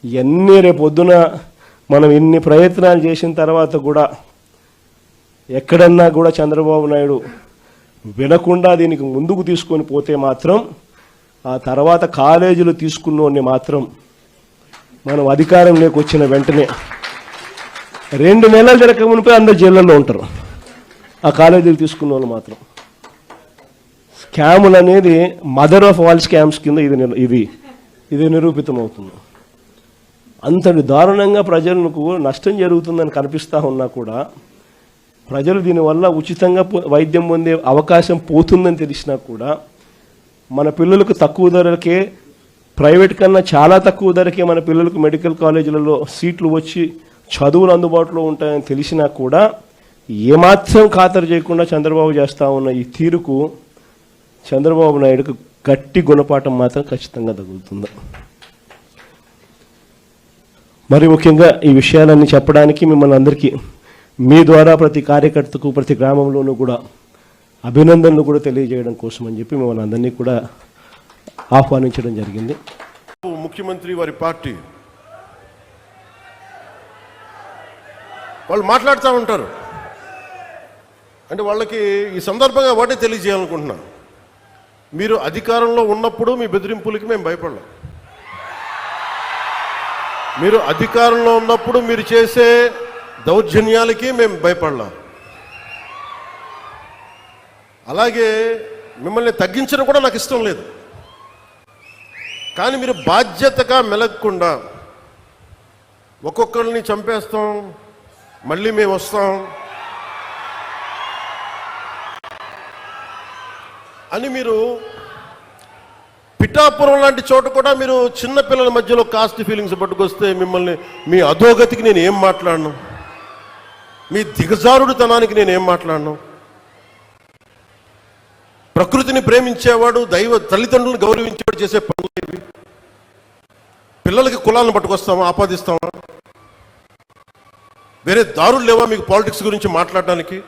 ఇవన్నీ రేపొద్దున మనం ఇన్ని ప్రయత్నాలు చేసిన తర్వాత కూడా ఎక్కడన్నా కూడా చంద్రబాబు నాయుడు వినకుండా దీనికి ముందుకు తీసుకొని పోతే మాత్రం ఆ తర్వాత కాలేజీలు తీసుకున్నోడిని మాత్రం మనం అధికారంలోకి వచ్చిన వెంటనే 2 నెలలు జరగక మునిపే అందరు జైళ్ళల్లో ఉంటారు. ఆ కాలేజీలు తీసుకున్న వాళ్ళు మాత్రం. స్కాములు అనేది మదర్ ఆఫ్ ఆల్ స్కామ్స్ కింద ఇది నిరూపితమవుతుంది. అంతటి దారుణంగా ప్రజలకు నష్టం జరుగుతుందని కనిపిస్తూ ఉన్నా కూడా ప్రజలు దీనివల్ల ఉచితంగా వైద్యం పొందే అవకాశం పోతుందని తెలిసినా కూడా మన పిల్లలకు తక్కువ ధరకే, ప్రైవేట్ కన్నా చాలా తక్కువ ధరకే మన పిల్లలకు మెడికల్ కాలేజీలలో సీట్లు వచ్చి చదువులు అందుబాటులో ఉంటాయని తెలిసినా కూడా ఏమాత్రం ఖాతరు చేయకుండా చంద్రబాబు చేస్తూ ఉన్న ఈ తీరుకు చంద్రబాబు నాయుడుకు గట్టి గుణపాఠం మాత్రం ఖచ్చితంగా తగులుతుంది. మరి ముఖ్యంగా ఈ విషయాలన్నీ చెప్పడానికి మిమ్మల్ని అందరికీ మీ ద్వారా ప్రతి కార్యకర్తకు ప్రతి గ్రామంలోనూ కూడా అభినందనలు కూడా తెలియజేయడం కోసం అని చెప్పి మిమ్మల్ని అందరినీ కూడా ఆహ్వానించడం జరిగింది. ముఖ్యమంత్రి వారి పార్టీ వాళ్ళు మాట్లాడుతూ ఉంటారు. అంటే వాళ్ళకి ఈ సందర్భంగా ఒకటే తెలియజేయాలనుకుంటున్నా, మీరు అధికారంలో ఉన్నప్పుడు మీ బెదిరింపులకి మేము భయపడలేం. మీరు అధికారంలో ఉన్నప్పుడు మీరు చేసే దౌర్జన్యాలకి మేము భయపడలేం. అలాగే మిమ్మల్ని తగ్గించడం కూడా నాకు ఇష్టం లేదు. కానీ మీరు బాధ్యతగా మెలగకుండా ఒక్కొక్కరిని చంపేస్తాం, మళ్ళీ మేము వస్తాం అని మీరు పిఠాపురం లాంటి చోట కూడా మీరు చిన్నపిల్లల మధ్యలో కాస్ట్ ఫీలింగ్స్ పట్టుకొస్తే మిమ్మల్ని మీ అధోగతికి నేను ఏం మాట్లాడను, మీ దిగజారుడుతనానికి నేను ఏం మాట్లాడను. ప్రకృతిని ప్రేమించేవాడు, తల్లిదండ్రులను గౌరవించేవాడు చేసే పనులు ఇవి. పిల్లలకి కులాలను పట్టుకొస్తామా, ఆపాదిస్తామా? వేరే దారులు లేవా మీకు పాలిటిక్స్ గురించి మాట్లాడడానికి?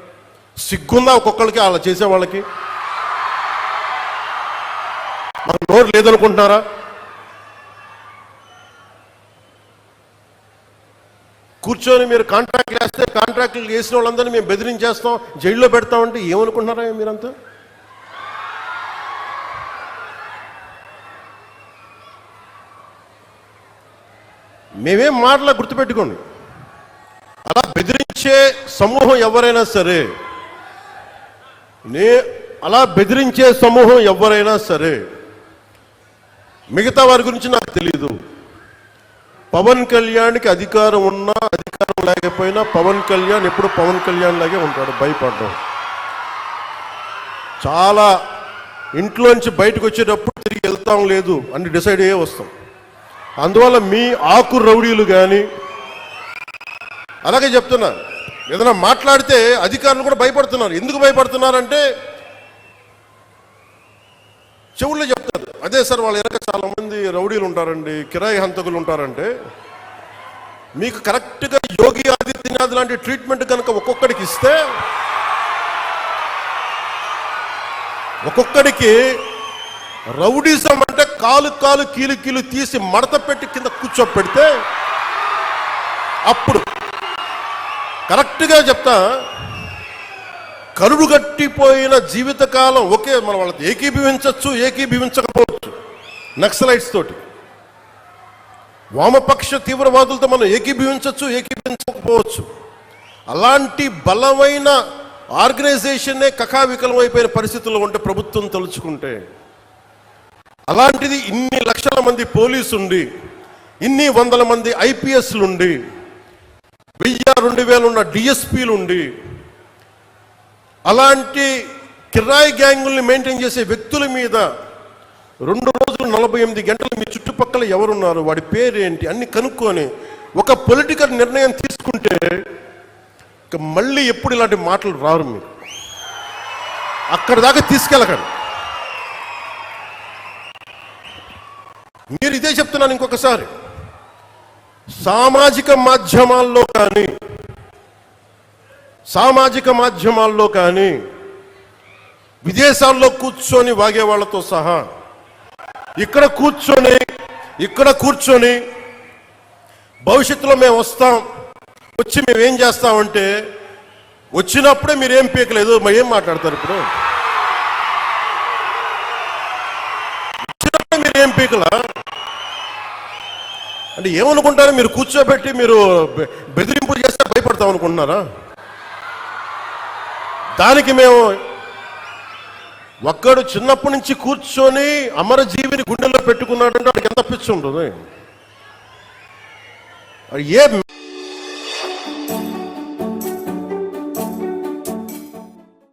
సిగ్గుందా ఒక్కొక్కరికి అలా చేసే వాళ్ళకి? మన నోరు లేదనుకుంటున్నారా? కూర్చొని మీరు కాంట్రాక్ట్లు వేస్తే కాంట్రాక్ట్లు వేసిన వాళ్ళందరినీ మేము బెదిరించేస్తాం, జైల్లో పెడతామంటే ఏమనుకుంటున్నారా మీరంతా? మేమేం మాటలా గుర్తుపెట్టుకోండి. అలా బెదిరించే సమూహం ఎవరైనా సరే, మిగతా వారి గురించి నాకు తెలియదు. పవన్ కళ్యాణ్కి అధికారం ఉన్నా అధికారం లేకపోయినా పవన్ కళ్యాణ్ ఎప్పుడు పవన్ కళ్యాణ్ లాగే ఉంటాడు, భయపడ్డాం. చాలా ఇంట్లోంచి బయటకు వచ్చేటప్పుడు తిరిగి వెళ్తాం లేదు అని డిసైడ్ అయ్యే వస్తాం. అందువల్ల మీ ఆకు రౌడీలు కానీ, అలాగే చెప్తున్నా, ఏదైనా మాట్లాడితే అధికారులు కూడా భయపడుతున్నారు. ఎందుకు భయపడుతున్నారంటే చెవుల్లో చెప్తారు, అదే సార్ వాళ్ళ వెనక చాలా మంది రౌడీలు ఉంటారండి, కిరాయి హంతకులు ఉంటారంటే, మీకు కరెక్ట్గా యోగి ఆదిత్యనాథ్ లాంటి ట్రీట్మెంట్ కనుక ఒక్కొక్కడికి ఇస్తే, ఒక్కొక్కడికి రౌడీజం అంటే కాలు కీలు తీసి మడత పెట్టి కింద కూర్చోపెడితే, అప్పుడు కరెక్ట్గా చెప్తా, కరుడు గట్టిపోయిన జీవితకాలం ఒకే మన వాళ్ళకి ఏకీభవించవచ్చు, ఏకీభవించకపోవచ్చు. నక్సలైట్స్ తోటి, వామపక్ష తీవ్రవాదులతో మనం ఏకీభవించవచ్చు, ఏకీభవించకపోవచ్చు. అలాంటి బలమైన ఆర్గనైజేషన్నే కకావికలం అయిపోయిన పరిస్థితుల్లో ఉంటే ప్రభుత్వం తలుచుకుంటే, అలాంటిది ఇన్ని లక్షల మంది పోలీసుండి, ఇన్ని వందల మంది ఐపీఎస్లుండి, 1000-2000 ఉన్న డిఎస్పీలుండి, అలాంటి కిరాయి గ్యాంగుల్ని మెయింటైన్ చేసే వ్యక్తుల మీద 2 రోజులు 48 గంటలు మీ చుట్టుపక్కల ఎవరున్నారు, వాడి పేరేంటి అన్ని కనుక్కొని ఒక పొలిటికల్ నిర్ణయం తీసుకుంటే ఇక మళ్ళీ ఎప్పుడు ఇలాంటి మాటలు రారు. మీరు అక్కడ దాకా తీసుకెళ్ళకండి. మీరు ఇదే చెప్తున్నాను ఇంకొకసారి, సామాజిక మాధ్యమాల్లో కానీ విదేశాల్లో కూర్చొని వాగే వాళ్ళతో సహా ఇక్కడ కూర్చొని భవిష్యత్తులో మేము వస్తాం, వచ్చి మేము ఏం చేస్తామంటే వచ్చినప్పుడే మీరేం పీకలేదు, మరి ఏం మాట్లాడతారు ఇప్పుడు? వచ్చినప్పుడే మీరు ఏం పీకలా అంటే ఏమనుకుంటారు? మీరు కూర్చోబెట్టి మీరు బెదిరింపులు చేస్తే భయపడతాం అనుకుంటున్నారా? దానికి మేము ఒక్కడు చిన్నప్పటి నుంచి కూర్చొని అమరజీవిని గుండెల్లో పెట్టుకున్నాడంటే వాడికి ఎంత పిచ్చి ఉంటుంది? ఏ